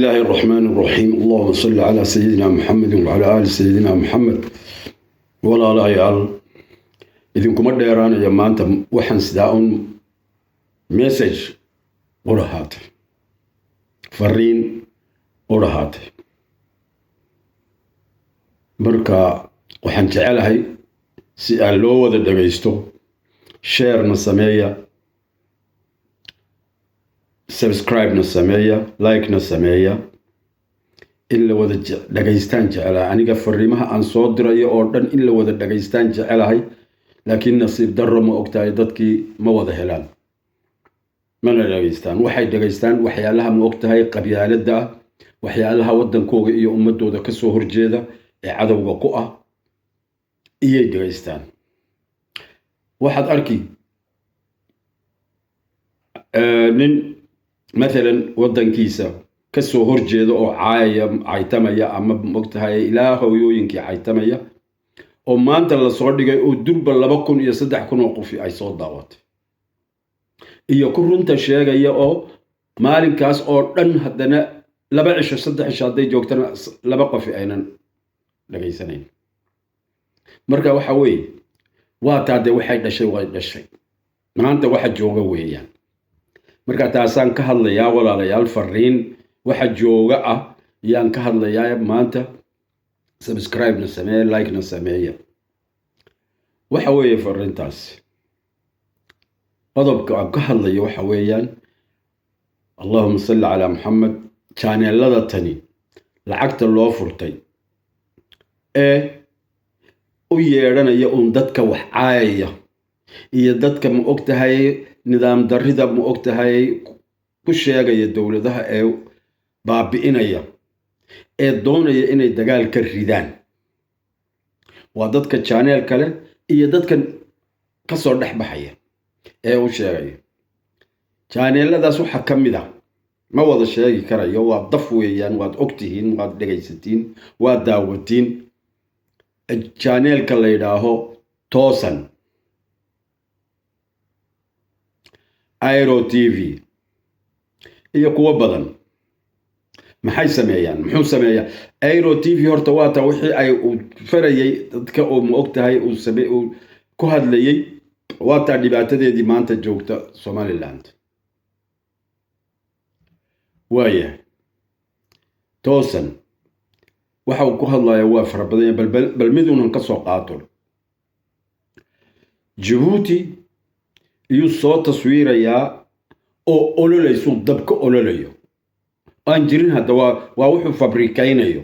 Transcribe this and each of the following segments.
الله الرحمن الرحيم اللهم صل على سيدنا محمد وعلى آل سيدنا محمد ولا لا يعل إذنكم الديران يا مانت وحن سداء مسج ورهات فرين ورهات مركا وحن جعلها سأل لو وذا دقيستو شير نسمية سبسكرايب نسمية لايك نسمية إلا وذا دقيستان جعلها أنا فريمها أن صدر يأردن إلا وذا دقيستان جعلها لكن نصيب در ما أكتاي دتكي ما وذا هلال من دقيستان وحي دقيستان وحيالها ما أكتاي قبيلة دا وحيالها ودن كوغ إيو أمدو دا كسو هرجيدا عدو وقوة إيه دقيستان واحد أركي nin مثلا ودن كيسا كسو هرجيدا أو عايتميا أما مقتهاي إلى هويوينكي عايتميا oo maanta la soo dhigay oo durba 2003 qof ay soo daawatay iyo ku runta sheegaya oo maalinkaas oo dhan hadana 2 cisho 3 cisho haday joogtana 2 qof aynan dhageysanayn marka waxa weey waa taade waxay dhashay way dhashay maanta waxa jooga weeyaan marka taasaan ka hadlayaa walaalayaal fariin waxa jooga ah yaan ka hadlayaa maanta subscribe na samee like na sameeya waxa weeye fariintaas qodobka aan ka hadlayo waxa weeyaan Allahumma salli ala Muhammad channelada tani lacagta loo furtay ee u yeeranaya dadka wax caayaya iyo dadka ma ogtahay nidaam darrida ma ogtahay ku sheegaya dawladaha ee baabi'inaya ee doonaya inay dagaal ka ridaan waa dadka channel kale iyo dadkan ka soo dhaxbaxaya ee uu sheegay channeladaas waxa kamid ah ma wada sheegi karayo waa daf weeyaan waad ogtihiin waad dhageysatiin waad daawatiin channelka la yiraahdo Toosan Airo TV iyo kuwa badan maxay sameeyaan muxuu sameeyaa Airo TV horta waa taa wixii ay farayay dadka oo ma ogtahay uu sameeyay ku hadlayay waa taa dhibaatadeedii maanta joogta Somaliland waaya Toosan waxa uu ku hadlayaa waa farabadan bal midunan ka soo qaato Djibouti iyo soo taswiiraya oo ololeyso dabka ololayo aan jirin hada waa wuxuu fabrikaynayo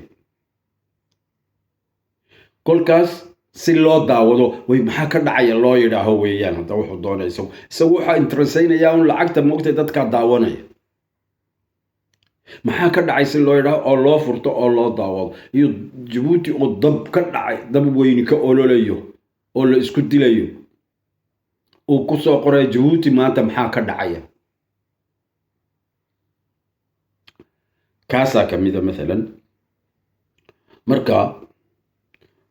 kolkaas si loo daawado way maxaa ka dhacaya loo yiraaho weeyaan hada wuxuu doonayso isagu waxa interesaynaya in lacagta moogtay dadka daawanaya maxaa ka dhacay si loo yiraaho oo loo furto oo loo daawado iyo Djibouti oo dab ka dhacay dab weyn ka ololayo oo la isku dilayo oo ku soo qoray Djibouti maanta maxaa ka dhacaya كاسا كميدا مثلا مركا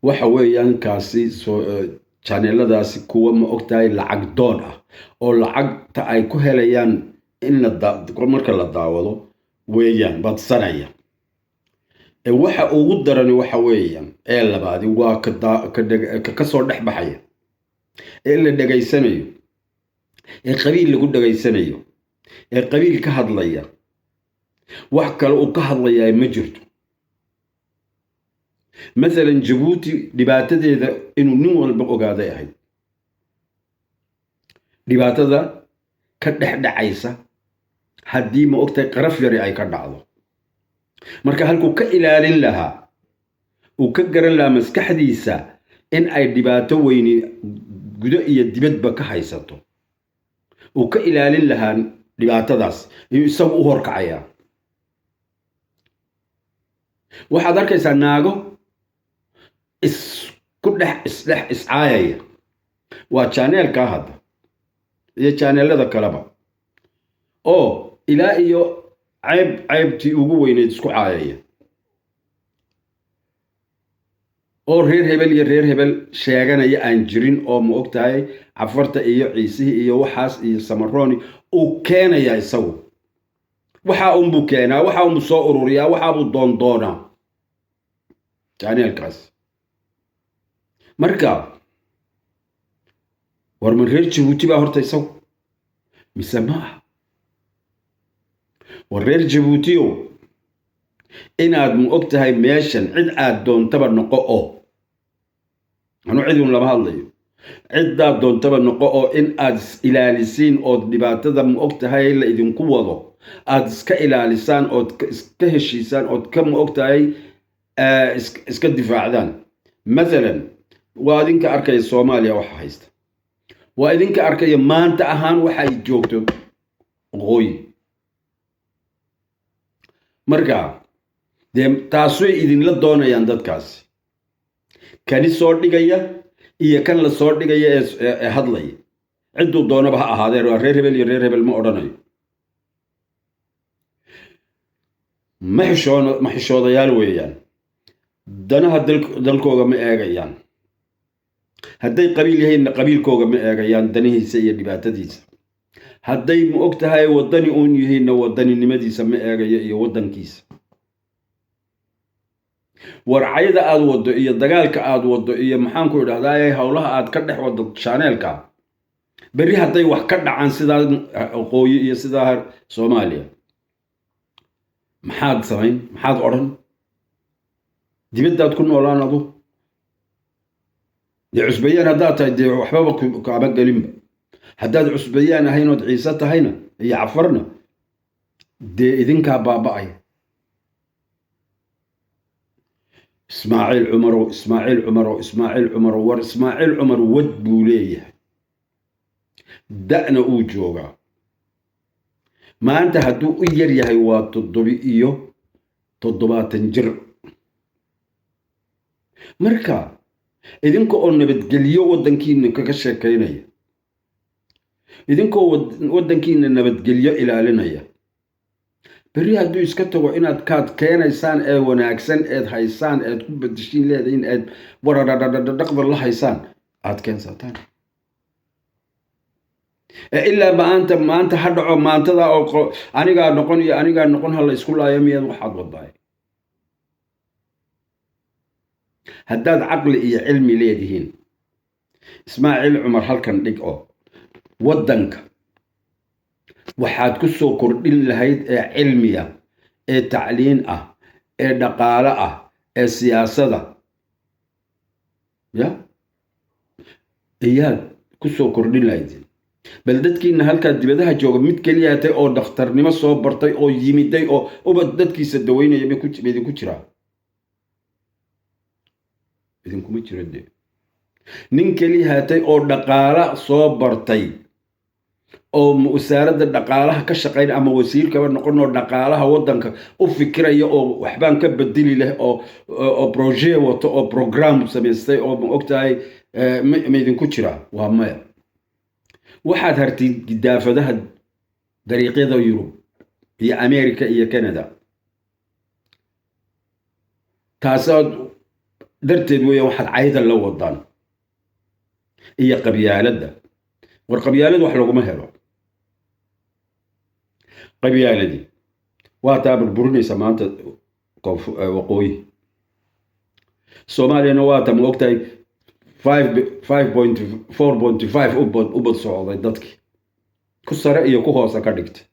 waxa weeyaan kaasi soo channeladaasi kuwa ma ogtahay lacag doon ah oo lacagta ay ku helayaan in marka la daawado weeyaan badsanaya ee waxa ugu daran waxa weeyaan ee labaadi waa ka soo dhaxbaxaya ee la dhageysanayo ee qabiil lagu dhageysanayo ee qabiil ka hadlaya wax kale oo ka hadlaya ma jirto مثلا Djibouti dhibaatadeeda inuu nin walba ogaaday ahay dhibaatada ka dhaxdhacaysa hadii ma ogtay qaraf yari ay ka dhacdo marka halku ka ilaalin lahaa uu ka garan lahaa maskaxdiisa in ay dhibaato weyn gudo iyo dibadba ka haysato uu ka ilaalin lahaa dhibaatadaas iyo isagu u horkacaya waxaad arkaysaa naago isku dhex iscaayaya waa channel ka hadda iyo channelada kaleba oo ilaa iyo caybtii ugu weyneed isku caayaya oo reer hebel sheeganaya aan jirin oo ma ogtahay cafarta iyo ciisihi iyo waxaas iyo samaroni uu keenaya isagu waxa unbu keenaa waxa unbu soo ururiyaa waxa buu doondoonaa channelkaas marka war man reer Djibouti baa horta isagu mise ma aha war reer Djibouti inaad ma ogtahay meeshan cid aad doontaba noqo oo anu cidun lama hadlayo ciddaad doontaba noqo oo in aad ilaalisiin oo dhibaatada ma ogtahay la idinku wado aad iska ilaalisaan oo iska heshiisaan oo ka ma ogtahay iska difaacdaan مثلا وادinka arkay Soomaaliya waxa haysta waa idinka arkay maanta ahaan waxa ay joogto qoy marka taasoo idin la doonayaan dadkaas kani soo dhigaya iyo kan la soo dhigaya ee hadlay ciduu doonaba ha ahaadeen reer hebel iyo reer hebel ma odhanayo ma xishoodayaal weeyaan danaha dalkooga ma eegayaan hadday qabiil yihiin qabiilkooga ma eegayaan danihiisa iyo dhibaatadiisa hadday ma ogtahay wadani uun yihiin wadaninimadiisa ma eegayo iyo wadankiisa warcayda aad wado iyo dagaalka aad wado iyo maxaan ku idhaahdaa hawlaha aad ka dhex wado channelka bari hadday wax ka dhacaan sida qooyi iyo sida Soomaaliya maxaad samayn maxaad oran dibadaad ku noolaanadu cusbayaan haddaad tahay waxbaba kaaba galinba haddaad cusbayaan ahayn oo ciise tahayna iyo cafarna idinkaa baaba'ay ismaaciil cumar war ismaaciil cumar wad buu leeyahay da'na uu joogaa maanta hadduu u yar yahay waa 7 jir marka idinka oo nabadgeliyo wadankiina kaga sheekaynaya idinka oo wadankiina nabadgeliyo ilaalinaya bari hadduu iska tago inaad kaad keenaysaan ee wanaagsan eed haysaan eed ku bedeshiin leedahay in aad waradadadaqda la haysaan aad keensataan ilaa maanta ha dhaco maantada oo anigaa noqon ha la isku laayo miyaad waxaad wadaay haddaad caqli iyo cilmi leedihiin ismaaciil cumar halkan dhig oo wadanka waxaad ku soo kordhin lahayd ee cilmiya ee tacliin ah ee dhaqaale ah ee siyaasada ya iyaad ku soo kordhin lahayd bal dadkiina halka dibadaha jooga mid kaliya tay oo dhakhtarnimo soo bartay oo yimiday oo ubad dadkiisa daweynaya ma ku jira idinkuma jiro nin kaliya tay oo dhaqaale soo bartay oo wasaaradda dhaqaalaha ka shaqeyn ama wasiirkaba noqon oo dhaqaalaha wadanka u fikiraya oo waxbaan ka bedeli leh oo project wato oo program sameystay oo ma ogtahay ma idinku jira waa maya waxaad hartay gidaafadaha dariiqyada Yurub iyo Ameerika iyo Canada taasoo darteed weeyaan waxaad cayda la wadaan iyo qabyaaladda war qabyaalad wax laguma helo qabyaaladii waa taa burburinaysa maanta waqooyi Soomaaliyana waa taa ma ogtahay 5.4.5 ubad socday dadkii ku sare iyo ku hoose ka dhigtay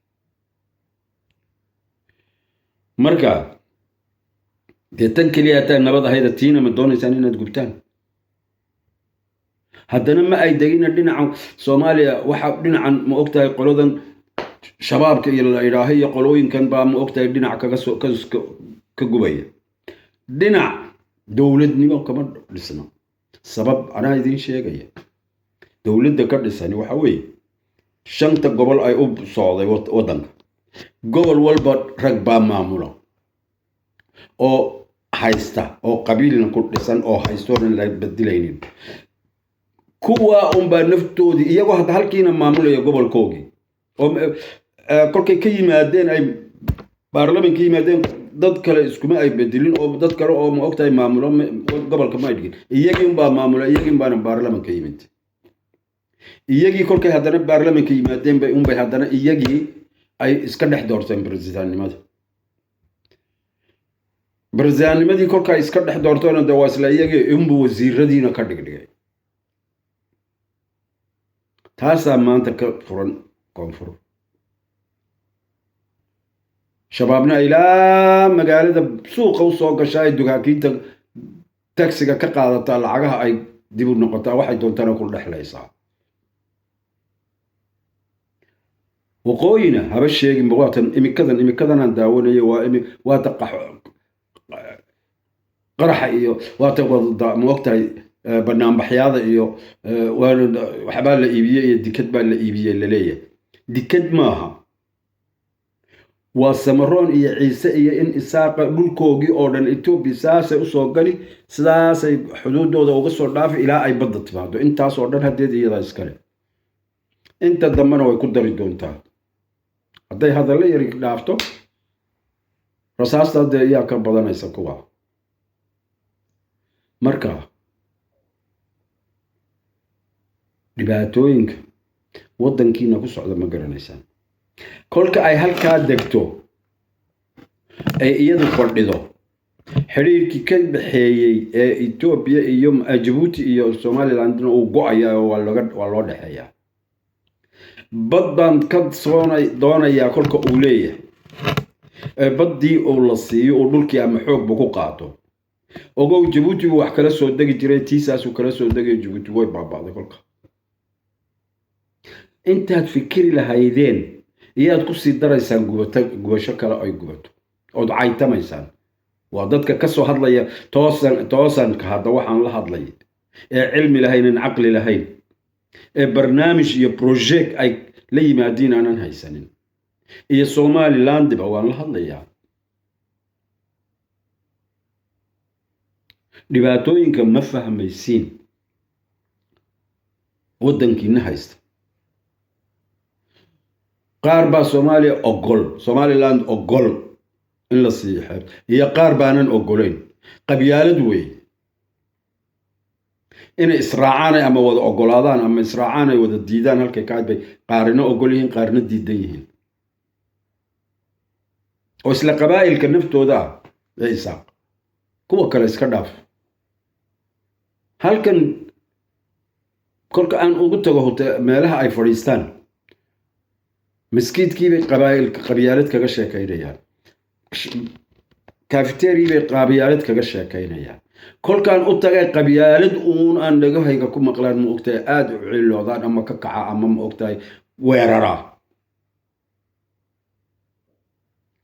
marka tan kaliya taa nabad ahayda tiina ma doonaysaan inaad gubtaan haddana ma ay degina dhinaca Soomaaliya waxa dhinacan ma ogtahay qoladan shabaabka iyo la ilaahay iyo qolooyinkan baa ma ogtahay dhinac ka gubaya dhinac dawladnimo kama dhisna sabab anaa idin sheegaya dawladda ka dhisani waxa weeye 5 gobol ay u socday wadanka gobol walba rag baa maamula oo haysta oo qabiilna ku dhisan oo haystoona la bedelaynin kuwa baa naftoodii iyagoo hadda halkiina maamulaya gobolkoogii oo kolkay ka yimaadeen ay baarlamaanka yimaadeen dad kale iskuma ay bedelin oo dad kale oo ma ogtahay maamulo gobolka ma dhigin iyagii baa maamula iyagii baana baarlamaanka yimid iyagii kolkay haddana baarlamaanka yimaadeen bay haddana iyagii ay iska dhex doorteen baresidaannimada baresidaannimadii kolka ay iska dhex doortoona de waa isla iyagii inbuu wasiiradiina ka dhigdhigay taasaa maanta ka furan koonfur shabaabna ilaa magaalada suuqa u soo gashaa ay dugaakiinta taksiga ka qaadataa lacagaha ay dib u noqotaa waxay doontana ku dhexlaysaa waqooyina haba sheegin waatan imikadanaan daawanaya waa qaraxa iyo waata ma ogtahay banaanbaxyaada iyo waxbaa la iibiyey iyo dikad baa la iibiyey laleeyahay dikad maaha waa samaroon iyo ciise iyo in isaaqa dhulkoogii oo dhan etoobiya saasay usoo gali sidaasay xuduudooda uga soo dhaafi ilaa ay badda timaado intaasoo dhan haddeed iyadaa iskale inta dambena way ku dari doontaa hadday hadallo yari dhaafto rasaasta dee ayaa ka badanaysa kuwa marka dhibaatooyinka waddankiina ku socda ma garanaysaan kolka ay halkaa degto ay iyadu fadhido xiriirkii ka dhaxeeyey ee etoobiya iyo jabuuti iyo somalilandna uu go-aya waa loo dhexeeyaa bad baan ka doonayaa kolka uu leeyahay baddii uu la siiyo uu dhulkii ama xoogba ku qaato ogow jabuuti buu wax kala soo degi jiray tiisaasuu kala soo degayo jabuuti way baaba'day kolka intaad fikiri lahaydeen iyaad ku sii daraysaan gubasho kale ay gubato ood caytamaysaan waa dadka ka soo hadlaya toosanka hadda waxaan la hadlay ee cilmi lahaynin caqli lahayn ee barnaamij iyo project ay la yimaadiin aanan haysanin iyo somalilandiba waan la hadlayaa dhibaatooyinka ma fahmaysiin waddankiina haysta qaar baa somaliland ogol in la siiyo xeeb iyo qaar baanan ogolayn qabyaalad wey inay israacaan ama wada ogolaadaan ama israacaan ay wada diidaan halkay ka bay qaarina ogol yihiin qaarina diidan yihiin oo isla qabaa'ilka naftooda ah ee isaaq kuwa kale iska dhaaf halkan kolka aan ugu tago meelaha ay fadhiistaan مسكيت كيف قبائل قبيلات كغشة كينيا كافيتيري بقبيلات كغشة كينيا كل كان أتجا قبيلات أون أن لقوا هيك كم مقلان مقتى علو ذا أما كقعة أما مقتى ويررا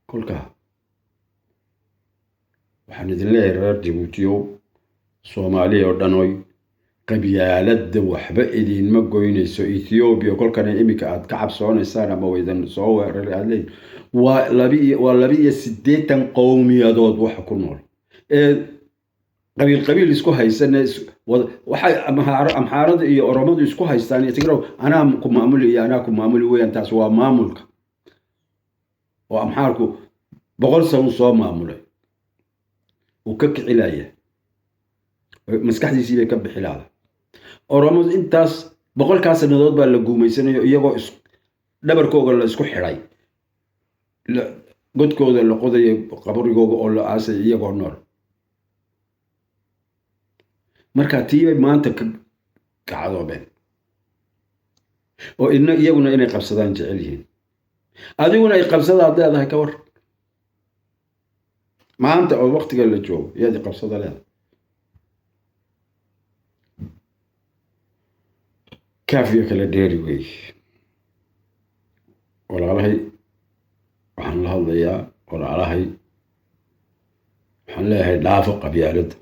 كل كا وحنا الله رجع جبوتيو صومالي ودنوي قبيالات وحبا إلين ما قوينيسو إثيوبيا كل كان إميكا أد كعب صواني سانا ما ويدن صوار العلين ولبي سديتن قومي دود وحا كل نور قبيل اسكو هايسان وحا أمحارض إيا أرمض اسكو هايسان يتقروا أنا كم معمولي أنا كم معمولي وين تاسوا معمولك وأمحاركو بغل سوا معمولي وكك علاية مسكحدي سيبي كب حلاله أرمض إنتاس بقول كاس النضاد بالجومي سنة يجوا دبر كوجا لا إسكو حراي لا قد كوجا لا قد قبر كوجا ولا عاس يجوا نور مركاتي ما أنت كعذابين وإن يجونا إن قبضان جعلين هذا يجونا يقبضان هذا كور ما أنت أول وقت قال الجو يدي قبضان لا كافية كلا ديري وي ولا على وحن لها الضياء ولا على وحن لها دافق بيالد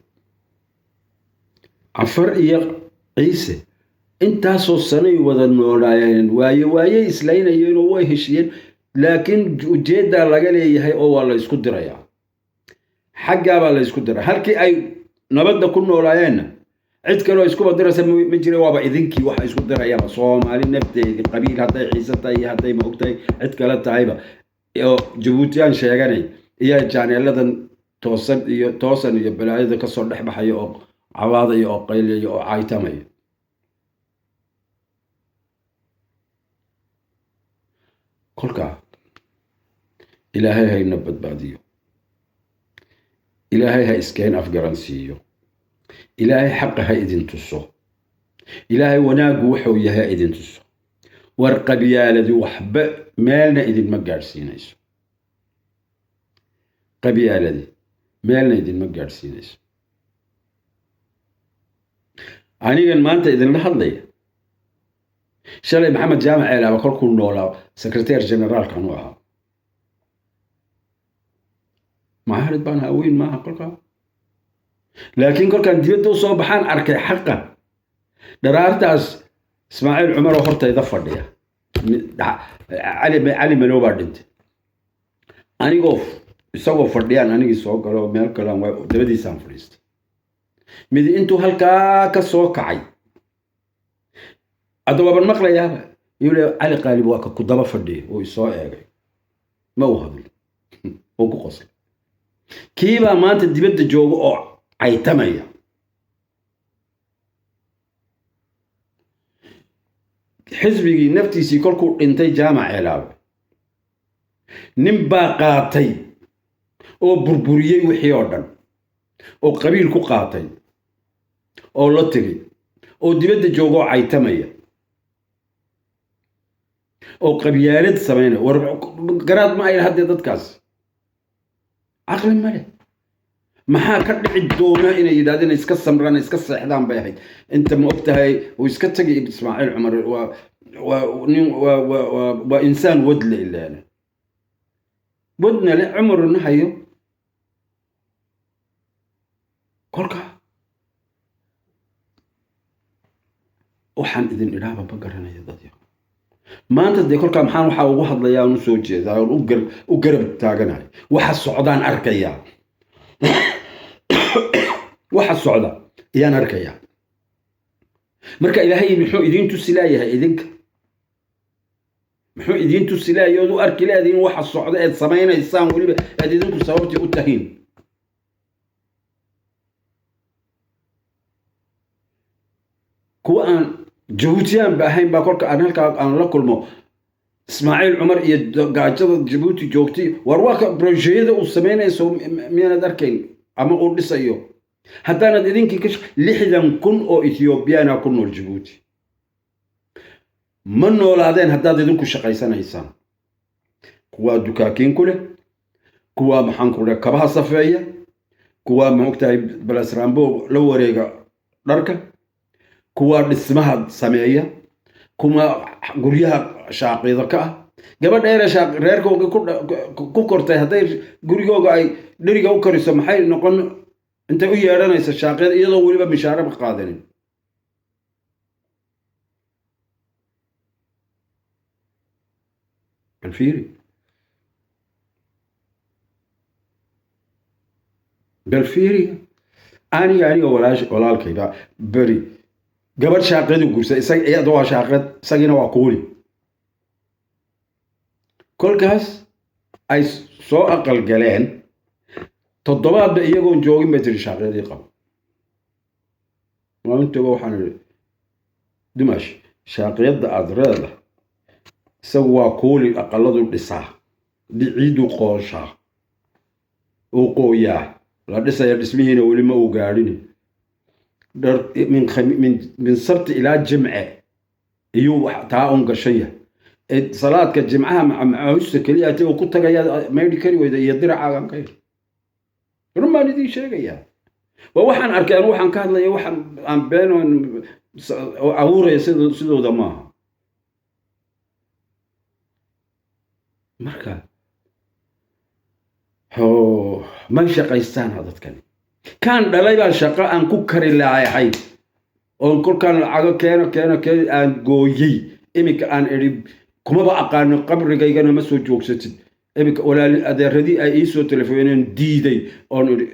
عفر إيا عيسى انت سو سنة وذا النورايين واي إسلاين يين واي هشيين لكن جيدا لغالي هاي أو والله يسكو درايا حقا والله يسكو درايا هالكي أي نبدا كل نورايين عد كانوا يسكبوا دراسة مجري وابا إذنكي واحد يسكب دراسة صومالي نبتي قبيل هذا عيسى تاي هذا مقتي عد كلا تعيبة جبوتيان شيغاني يا جاني لدن توصل يبلا إذا كسر نحب حي أو عواضي أو قيل أو عايتمي كل كا إلهي هاي نبت باديو إلهي هاي إسكين أفغرانسيو إلهي حق هاي إذن تسو إلهي وناقو وحوية هاي إذن تسو ورقبيالة وحب مالنا إذن مقارسينيسو قبيالة مالنا إذن مقارسينيسو أنا ما أنت إذن لحظي شلي محمد جامع على بكل كل نولا سكرتير جنرال كانوها ما هرد بانها وين ما هقولها لكن كل كان ديبدو صوبحان أركي حقه درارتاس إسماعيل عمر وحرته يضفر ليه علي منو باردنت أنا قف يسوي فرديان أنا يسوي كلام مال كلام دبدي سانفريست مدي أنتو هالكا كسوق عي أدوب المقلة يا يقول علي قالب واقع كدبا فردي ويسوي إيه ما هو هذا هو قصر كيبا ما أنت دبد جوجو أو عيتمية حزبي نفتي كلكو انتي جامع علاوي نمبا قاطي او بربوريي وحي او دhan oo qabiil ku qaatay oo la tiri oo dibadda joogo caytamaya oo qabyaalad sameeyay war garaad ma ay hadda dadkaas aqli ma leh maxaa ka dhici doona inay yidhaahdeen iska samraan iska seexdaan bay ahayd inta ma ogtahay oo iska tagay Ismaaciil Cumar waa insaan wadle ilaana ودنا لعمر نحيو كلك وحن إذن إلهي بقرنا يا ضدي ما أنت دي كلك محن وحا واحد ليا نسوي جذا وقرب تاجنا واحد صعدان أركيا واحد صعدان يا نركيا مركا إلهي محو إذن تسلايها إذنك محو إذن تسلاي يودو أركلا إذن واحد صعداء سمينا إنسان ولي إذن كسببتي أتهين كوان جبوتيان بأهين باكلك أنا هلك أنا لكل مو إسماعيل عمر يجاجد جبوتي جوكتي ورواك بروجيدا وسمينا يسوم ميانا داركين أما أقول لسيو حتى أنا إذن كيش لحدا كن أو إثيوبيانا كن الجبوتي من نولادين حتى إذن كشقيسان إنسان كوا دكاكين كله كوا محن كله كبها صفية كوا مقتاي بلاسرامبو لو وريقة دركة كوا اسمها سمية كوا قريها شاقي ذكاء قبل إير شاق ريركو كوكرتي هذا قريجو أي دريجو كريسة محل نقول أنت ويا أنا إيش شاقي يلا ولي بمشارة بقادرين بالفيري بالفيري أنا يعني ولا الكيدا بري قبل شاقد وقرصة إيه دوا شاقد سجينا وقولي كل كاس أي سو أقل جلين تضبط بيجون جوين بتري شاقد يقام ما أنت بوحنا دمش شاقد أدرى سوى كولي أقلدوا الدساء دعيدوا قوشا وقويا لا دساء اسمهنا ولما وقارني در من سبت إلى جمعة يو تاون قشية صلاة كجمعة مع وسكلياتي وكنت جاي ما يدري كري وإذا يدري عام كير رما ندي شيء جاي ووحن أركان وحن كان لي وحن عم بينهم أوري يصيدوا دماء مركا هو ما شقيستان هذا كان دلائل شقاء أن كوكر اللي عايحي أو كل كان العجل كان أن جوي إمك أن إريب كم بقى كان قبل جاي كان مسوي جوكسة إمك ولا أدي ردي أي سو تلفونين دي أن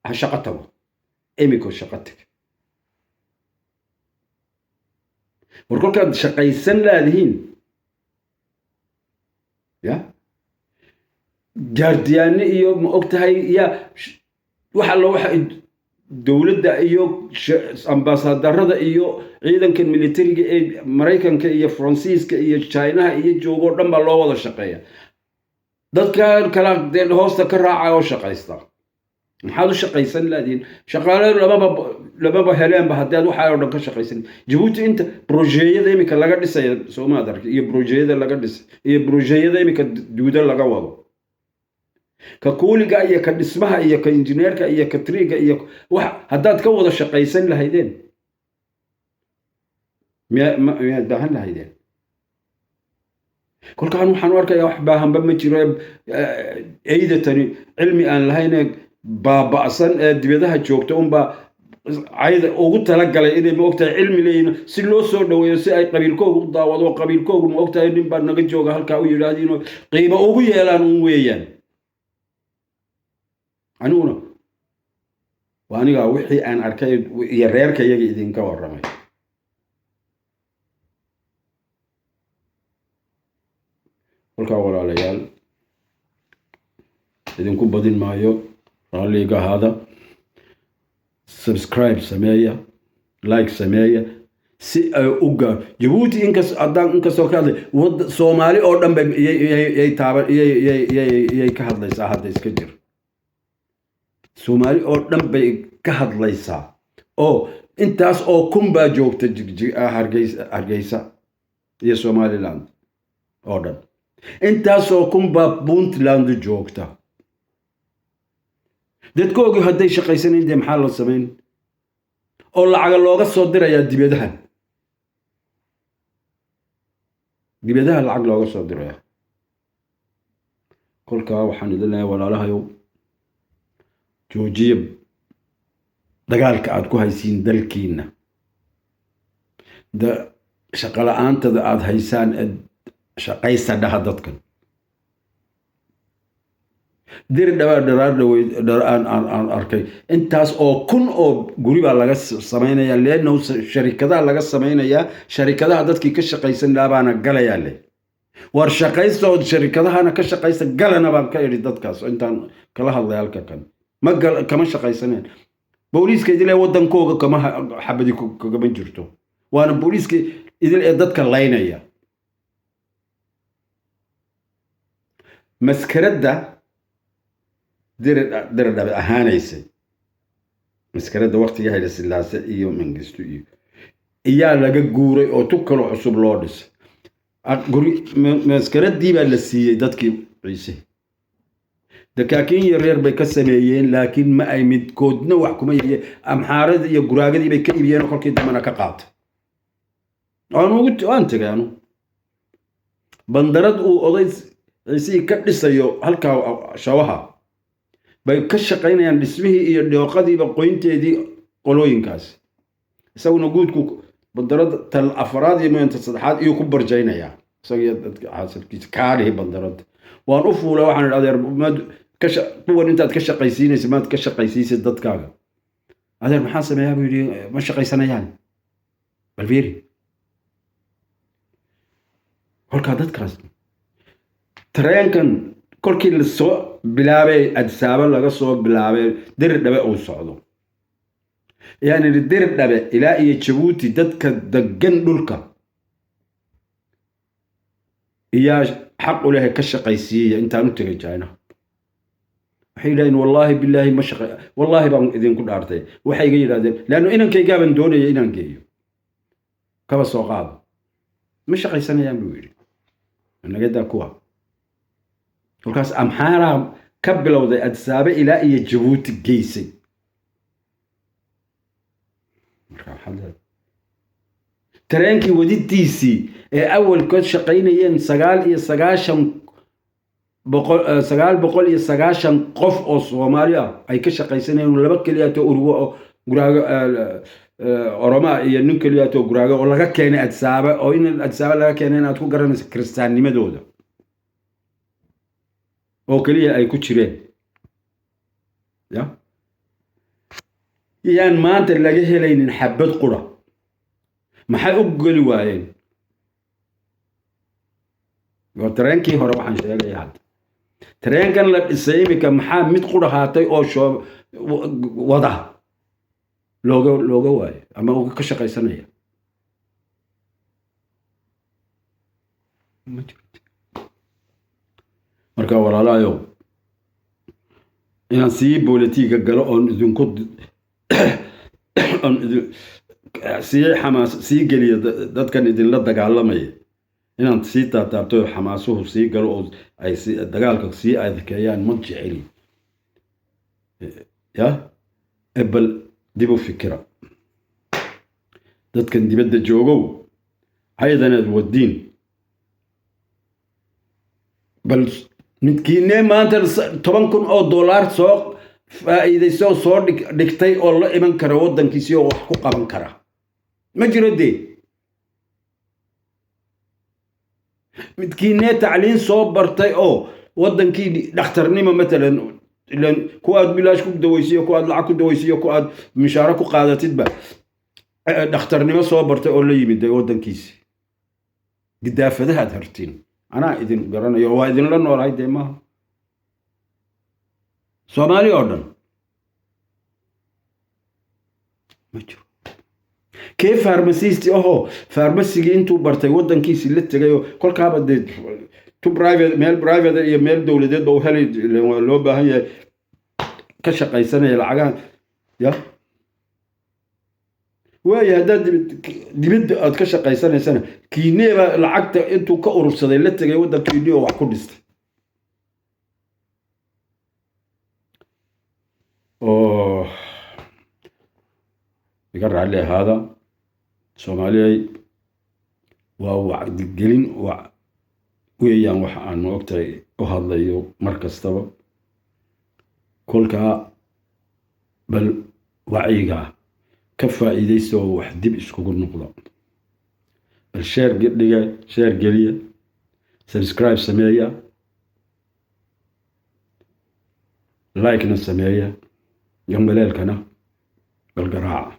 هشقته إمك وشقتك وكل كان شقيستان لهين يا جارديان إيو مقتهي يا waxa loo waxa dawladda iyo ambassadorada iyo ciidanka militariga ee Mareykanka iyo Faransiiska iyo China iyo joogo dhan ba loo wada shaqeeyaa dadka kala hoosta ka raacay oo shaqaysta maxaad u shaqaysan laadiin shaqaale lababa heleenba haddaad waxaa oo dhan ka shaqaysan jabuuti inta brojeeyada iminka laga dhisaya soomaad arkay iyo brojeeyada laga dhisay iyo brojeeyada iminka duuda laga wado ka kuuliga iyo ka dhismaha iyo ka injineerka iyo ka triga iyo wax haddaad ka wada shaqaysan lahaydeen miyaad baahan lahaydeen kolkaan waxaan u arkayaa wax baahanba ma jiro eydatani cilmi aan lahayn baaba'san ee dibadaha joogta unbaa cayda ugu talagalay inay ma ogtahay cilmi leeyihin si loo soo dhaweeyo si ay qabiilkoogu u daawado qabiilkoogu ma ogtahay nin baa naga jooga halkaa u yidhaahdiinoo qiimo ugu yeelaan un weeyaan aniguna waa anigaa wixii aan arkay iyo reerka iyaga idinka warramay kolkaa walaalayaal idinku badin maayo raalliga ahaada subscribe sameeya like sameeya si ay u gaar jabuuti inkastoo ka hadlay soomaali oo dhan yay ka hadlaysaa hadda iska jir soomaali oo dhan bay ka hadlaysaa oo intaas oo kun baa joogta hargeysa iyo somaliland oo dhan intaasoo kun baa puntland joogta dadkoogii hadday shaqaysanayn dee maxaa la samayn oo lacaga looga soo dirayaa dibadaha lacag looga soo dirayaa kolkaa waxaan idin leeyahay walaalahayow joojiya dagaalka aad ku haysiin dalkiinna shaqala-aantada aad haysaan shaqaysa dhaha dadkan dir dharaar aan arkay intaas oo kun oo guri baa laga samaynayaa leanno sharikadaha laga samaynayaa sharikadaha dadkii ka shaqaysan lahaa baana galayaa leh war shaqaysta oo sharikadahana ka shaqaysta galana baan ka idhi dadkaas intaan kala hadlay halka kan kama shaqaysaneen booliiska idil ee waddankooga kama xabadi kagama jirto waana booliiska idil ee dadka laynaya maskaradda diradhabe ahaanaysay maskaradda waqtiga Hayle Silaase iyo Mengistu iyo iyaa laga guuray oo tu kalo cusub loo dhisay maskaraddii baa la siiyey dadkii ciise dakaakiin yaryar bay ka sameeyeen laakiin ma ay midkoodna wax kuma yeeyeen amxaarada iyo guraagadii bay ka iibiyeen kolkii dambana ka qaatay aan tagay anu bandarad uu oday ciisii ka dhisayo halkaa shawaha bay ka shaqaynayaan dhismihii iyo dhooqadiiba qoynteedii qolooyinkaasi isaguna guudku bandarada tal afraad iyo maanta saddexaad iyo ku barjaynayaa isaga dadka xasilkiisa kaadhihi bandarada waan u fuulay waxaan adeer kuwan intaad ka shaqaysiinaysa maad ka shaqaysiisay dadkaaga adeer maxaa sameeyaa buu yidhi ma shaqaysanayaan balfiiri kolkaa dadkaas tareenkan kolkii la soo bilaabay adsaaba laga soo bilaabay dirdhabe uu socdo yani dirdhabe ilaa iyo jabuuti dadka degan dhulka iyaa xaq u leh ka shaqaysiiyay intaan u tagay China waxay yidhahdeen wallaahi billaahi ma shaqay wallaahi baan idinku dhaartay waxay iga yidhahdeen laanno inankaygaabaan doonaya inaan geeyo kaba soo qaado ma shaqaysanayaan buu yidhi nagadaa kuwa kolkaas amxaaraa ka bilowday adsaaba ilaa iyo jabuuti geysay tareenkii wadidiisii ee awalkood shaqaynayeen 990 qof oo Soomaali ah ay ka shaqaysanayeen laba kaliya to urugo oo guraaga Oroma iyo nin kaliya to guraaga oo laga keenay adsaaba oo in adsaaba laga keenay aad ku garanayso kristaanimadooda oo kaliya ay ku jireen yaan maanta laga helaynin xabad qura maxay u geli waayeen oo tareenkii hore waxaan sheegayaa hadda tareenkan la dhisay imika maxaa mid qura haatay oo wada looga waayo ama uu ka shaqaysanaya marka walaalahayow inaan sii bolitiga galo oon idinku oon sii xamaas sii geliyo dadkan idinla dagaalamaya inaan sii taataabto xamaasuhu sii galo oo ay dagaalka sii adkeeyaan ma jeceli ya bal dib u fikira dadkan dibadda joogow haydanaad wadiin bal midkiinee maanta $10,000 soo faa'iidayso soo dhigtay oo la iman kara waddankiisii oo wax ku qaban kara ma jiro dee midkiinee tacliin soo bartay oo waddankii dhakhtarnimo matalan ilan ku aad bilaash ku dawaysiyo ku aad lacag ku dawaysiyo ku aad mishaaro ku qaadatidba dhakhtarnimo soo bartay oo la yimid waddankiisii gidaafadahaad hartiin anaa idin garanayo waa idinla noolahay dee maaha soomaali oo dhan ma jiro kee farmasiisti ahoo farmasigii intuu bartay waddankiisii la tegayoo kolkaaba dee meel private iyo meel dowladeed ba u helay waa loo baahan yahay ka shaqaysanaya lacagaha ya waayo haddaad dibadda aad ka shaqaysanaysana kiineeba lacagta intuu ka urursaday la tegay waddankiinii oo wax ku dhistay oo iga raalli ahaada soomaaliyay waa wacdigelin weeyaan waxa aan moogtahay u hadlayo mar kastaba kolkaa bal wacyiga ka faa'iidaysta oo wax dib iskugu noqda bal share geliya subscribe sameeya like-na sameeya gambaleelkana bal garaaca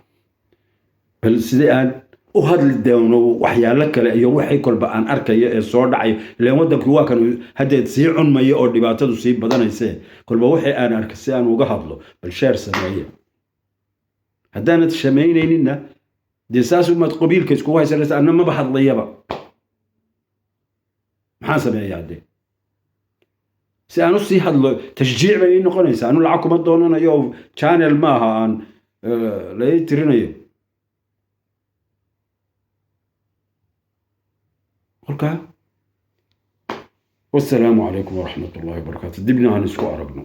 bal sidii aan u hadli doono waxyaalo kale iyo waxay kolba aan arkayo ee soo dhacayo ilaan waddanku waa kan haddeed sii cunmaya oo dhibaatadu sii badanaysee kolba waxay aan arkay si aan uga hadlo bal share sameeya haddaanad samaynayninna dee saas umaad qabiilka iskugu haysanaysa anna maba hadlayaba maxaan sameeyaa dee si aan u sii hadlo tashjiic bay ii noqonaysaa anu lacag kuma doonanayo channel maaha aan la ii tirinayo kolkaa wassalaamu calaykum waraxmat ullahi wabarakaatu dibna aan isku aragno